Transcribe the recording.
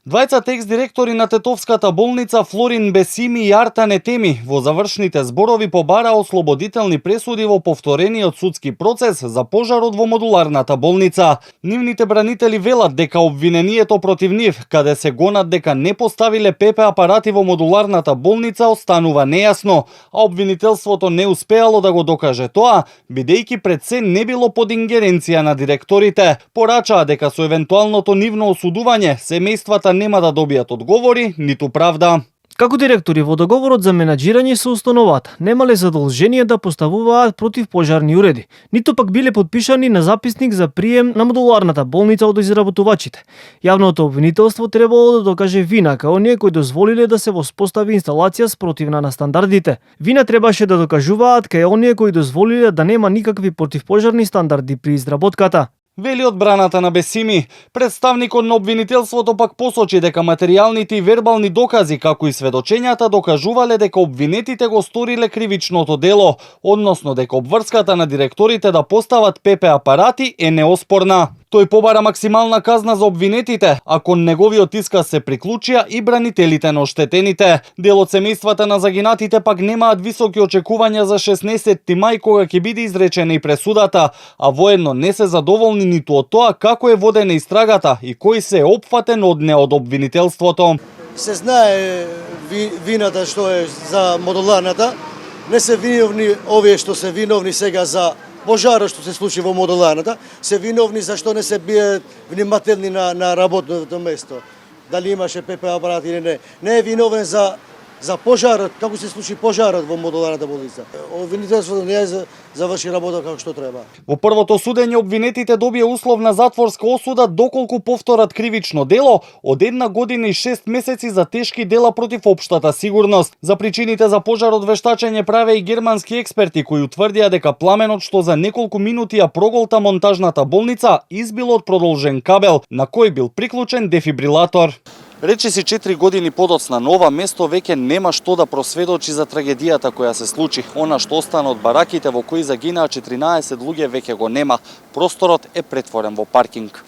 Двајцата екс-директори на Тетовската болница Флорин Бесими и Артан Етеми во завршните зборови побара ослободителни пресуди во повторениот судски процес за пожарот во модуларната болница. Нивните бранители велат дека обвинението против нив, каде се гонат дека не поставиле ПП апарати во модуларната болница, останува нејасно, а обвинителството не успеало да го докаже тоа, бидејќи пред се не било под ингеренција на директорите. Порачаа дека со евентуалното нивно осудување семејствата нема да добијат одговори, ниту правда. Како директори во договорот за менаџирање се установат, немале задолжение да поставуваат противпожарни уреди, ниту пак биле подпишани на записник за прием на модуларната болница од изработувачите. Јавното обвинителство требало да докаже вина као оние кои дозволиле да се воспостави инсталација спротивна на стандардите. Вина требаше да докажуваат кај оние кои дозволиле да нема никакви противпожарни стандарди при изработката. Вели одбраната на Бесими. Представникот на обвинителството пак посочи дека материјалните и вербални докази, како и сведочењата, докажувале дека обвинетите го сториле кривичното дело, односно дека обврската на директорите да постават ПП апарати е неоспорна. Тој побара максимална казна за обвинетите, а кон неговиот исказ се приклучија и бранителите на оштетените. Дел од семејствата на загинатите пак немаат високи очекувања за 16 мај кога ќе биде изречена и пресудата, а воедно не се задоволни ниту од тоа како е водена истрагата и кој се е опфатен од неа од обвинителството. Се знае вината што е за модуларната, не се виновни овие што се виновни сега за пожарот што се случи во модуларната, се виновни зашто не се биде внимателни на работното место. Дали имаше ПП апарат или не. Не е виновен за пожарот, како се случи пожарот во модуларната болница. Обвинителството не е заврши работа како што треба. Во првото судење обвинетите добија условна затворска осуда доколку повторат кривично дело од 1 година и 6 месеци за тешки дела против општата сигурност. За причините за пожарот вештачење праве и германски експерти кои утврдија дека пламенот што за неколку минути ја проголта монтажната болница избил од продолжен кабел на кој бил приклучен дефибрилатор. Речиси 4 години подоцна на ова место веќе нема што да просведочи за трагедијата која се случи. Она што остана од бараките во кои загинаа 14 луѓе веќе го нема. Просторот е претворен во паркинг.